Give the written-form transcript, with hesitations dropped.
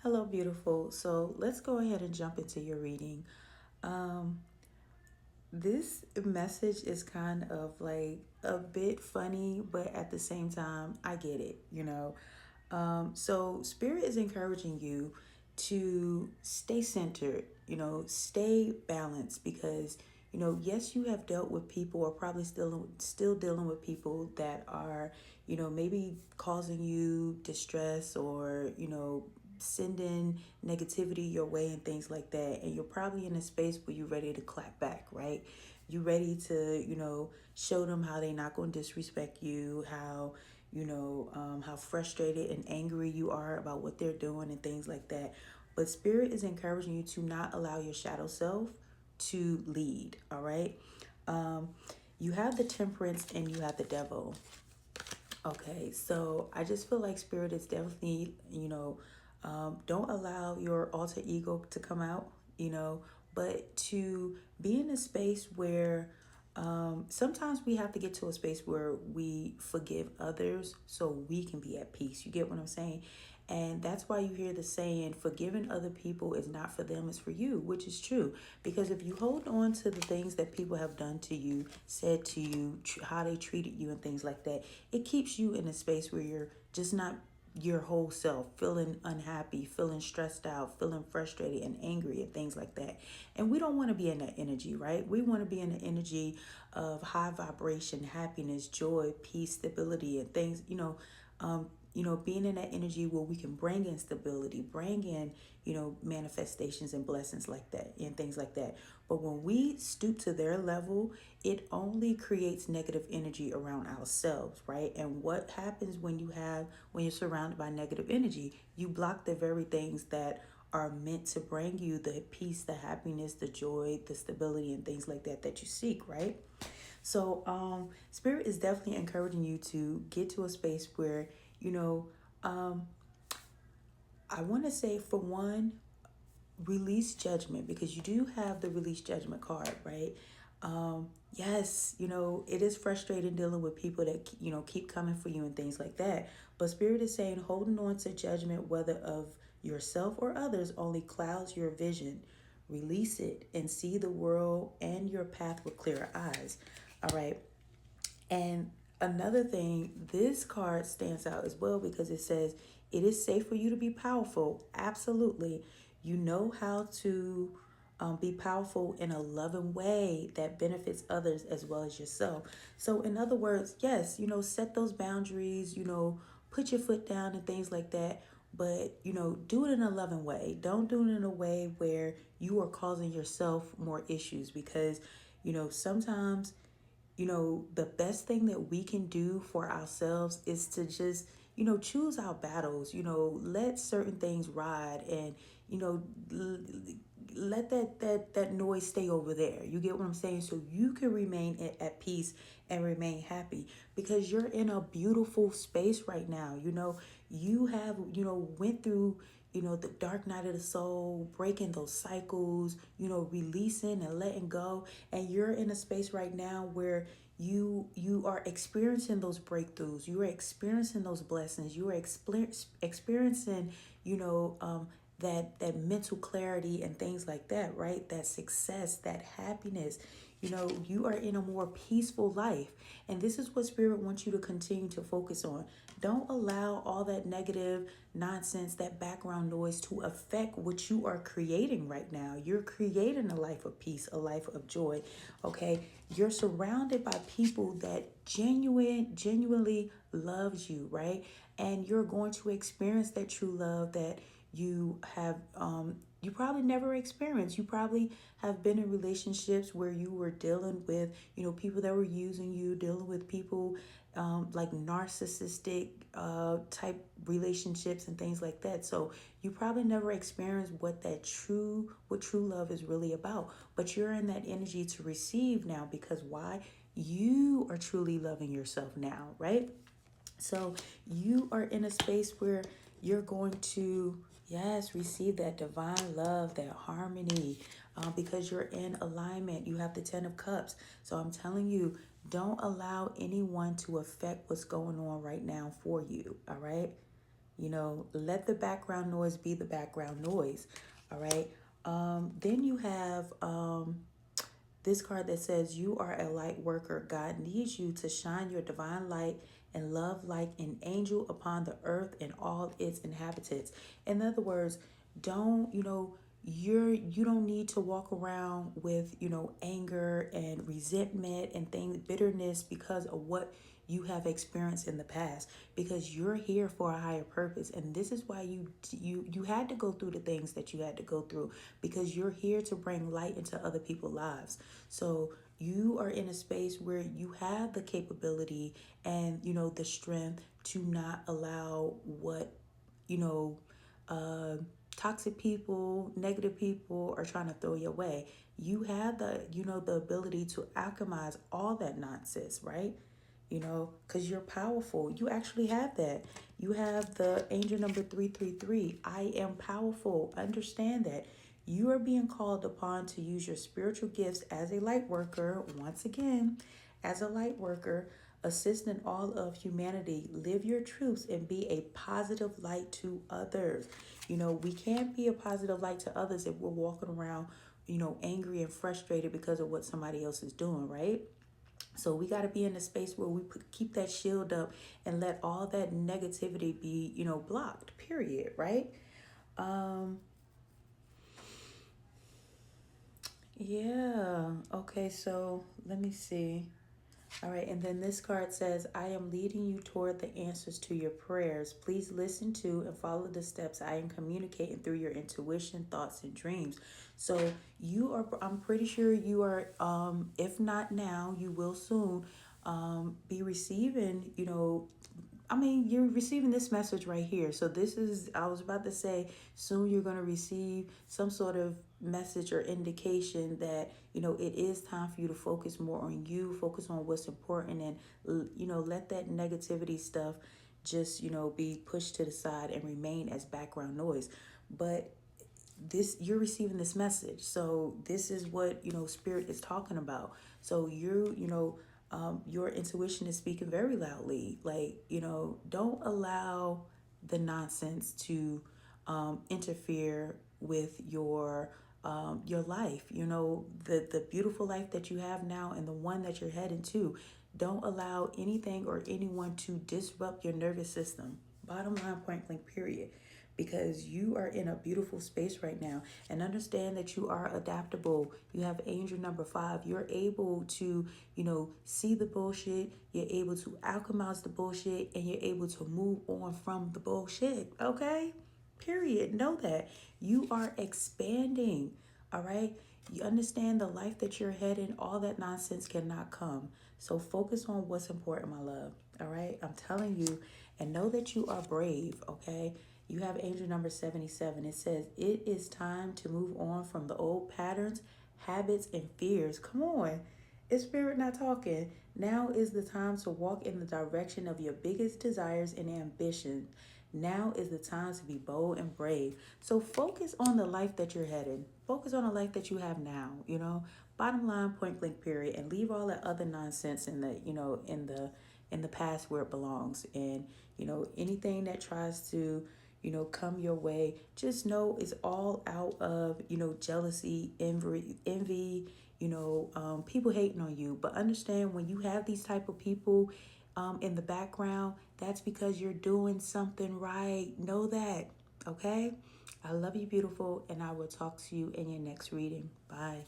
Hello, beautiful. So let's go ahead and jump into your reading. Um, this message is kind of like a bit funny, but at the same time, I get it. Spirit is encouraging you to stay centered, stay balanced because, yes, you have dealt with people or probably still dealing with people that are, maybe causing you distress or, sending negativity your way and things like that. And you're probably in a space where you're ready to clap back, right? You ready to, show them how they're not going to disrespect you, how frustrated and angry you are about what they're doing and things like that. But Spirit is encouraging you to not allow your shadow self to lead, all right? Um, you have the Temperance and you have the Devil. Okay, so I just feel like Spirit is definitely, don't allow your alter ego to come out, but to be in a space where sometimes we have to get to a space where we forgive others so we can be at peace. You get what I'm saying? And that's why you hear the saying, forgiving other people is not for them, it's for you, which is true. Because if you hold on to the things that people have done to you, said to you, how they treated you, and things like that, it keeps you in a space where you're just not your whole self, feeling unhappy, feeling stressed out, feeling frustrated and angry, and things like that. And we don't want to be in that energy, right? We want to be in the energy of high vibration, happiness, joy, peace, stability, and things, being in that energy where we can bring in stability, bring in, manifestations and blessings like that and things like that. But when we stoop to their level, it only creates negative energy around ourselves, right? And what happens when you're surrounded by negative energy? You block the very things that are meant to bring you the peace, the happiness, the joy, the stability, and things like that that you seek, right? Spirit is definitely encouraging you to get to a space where, you know, um, I want to say for one, release judgment because you do have the release judgment card, right? Yes, it is frustrating dealing with people that, keep coming for you and things like that. But Spirit is saying holding on to judgment, whether of yourself or others, only clouds your vision. Release it and see the world and your path with clearer eyes. All right. And another thing, this card stands out as well because it says it is safe for you to be powerful. Absolutely. You know how to be powerful in a loving way that benefits others as well as yourself. So, in other words, yes, set those boundaries, put your foot down and things like that. But, do it in a loving way. Don't do it in a way where you are causing yourself more issues because, sometimes the best thing that we can do for ourselves is to just, choose our battles, let certain things ride and, you know, l- let that noise stay over there. You get what I'm saying? So you can remain at peace and remain happy because you're in a beautiful space right now. You have, went through the dark night of the soul, breaking those cycles, releasing and letting go. And you're in a space right now where you are experiencing those breakthroughs, you are experiencing those blessings, you are experiencing, you know, that mental clarity and things like that, right? That success, that happiness. You are in a more peaceful life. And this is what Spirit wants you to continue to focus on. Don't allow all that negative nonsense, that background noise to affect what you are creating right now. You're creating a life of peace, a life of joy. Okay? You're surrounded by people that genuinely loves you, right? And you're going to experience that true love that you probably never experienced. You probably have been in relationships where you were dealing with, people that were using you, dealing with people like narcissistic type relationships and things like that. So you probably never experienced what true love is really about. But you're in that energy to receive now because why? You are truly loving yourself now, right? So you are in a space where you're going to, yes, receive that divine love, that harmony, because you're in alignment. You have the 10 of Cups. So I'm telling you, don't allow anyone to affect what's going on right now for you. All right. Let the background noise be the background noise. All right. Then you have this card that says, you are a light worker. God needs you to shine your divine light and love like an angel upon the earth and all its inhabitants. In other words, don't, you don't need to walk around with, anger and resentment and things, bitterness because of what you have experienced in the past, because you're here for a higher purpose. And this is why you had to go through the things that you had to go through, because you're here to bring light into other people's lives. So you are in a space where you have the capability and the strength to not allow what you know uh toxic people, negative people are trying to throw your way. You have the ability to alchemize all that nonsense, right? Because you're powerful. You actually have that. You have the angel number 333. I am powerful. Understand that. You are being called upon to use your spiritual gifts as a light worker. Once again, as a light worker, assist in all of humanity. Live your truths and be a positive light to others. We can't be a positive light to others if we're walking around, angry and frustrated because of what somebody else is doing, right? So we got to be in a space where we keep that shield up and let all that negativity be, blocked, period, right? Um, yeah. Okay, so let me see. All right, and then this card says, I am leading you toward the answers to your prayers. Please listen to and follow the steps I am communicating through your intuition, thoughts, and dreams. So I'm pretty sure you are, if not now, you will soon be receiving, you're receiving this message right here. So I was about to say, soon you're going to receive some sort of message or indication that, it is time for you to focus more on you, focus on what's important, and, let that negativity stuff just, be pushed to the side and remain as background noise. But you're receiving this message, so this is what spirit is talking about. So your intuition is speaking very loudly, like, don't allow the nonsense to interfere with your life, the beautiful life that you have now and the one that you're heading to. Don't allow anything or anyone to disrupt your nervous system. Bottom line, point blank, period. Because you are in a beautiful space right now, and understand that you are adaptable. You have angel number 5. You're able to, see the bullshit. You're able to alchemize the bullshit, and you're able to move on from the bullshit. Okay? Period. Know that you are expanding. All right? You understand the life that you're heading, all that nonsense cannot come. So focus on what's important, my love. All right? I'm telling you, and know that you are brave, okay? You have angel number 77. It says, it is time to move on from the old patterns, habits, and fears. Come on. Is spirit not talking? Now is the time to walk in the direction of your biggest desires and ambitions. Now is the time to be bold and brave. So focus on the life that you're headed. Focus on the life that you have now, Bottom line, point blank, period. And leave all that other nonsense in the past where it belongs. And, anything that tries to, come your way, just know it's all out of, jealousy, envy, people hating on you. But understand, when you have these type of people in the background, that's because you're doing something right. Know that. Okay? I love you, beautiful, and I will talk to you in your next reading. Bye.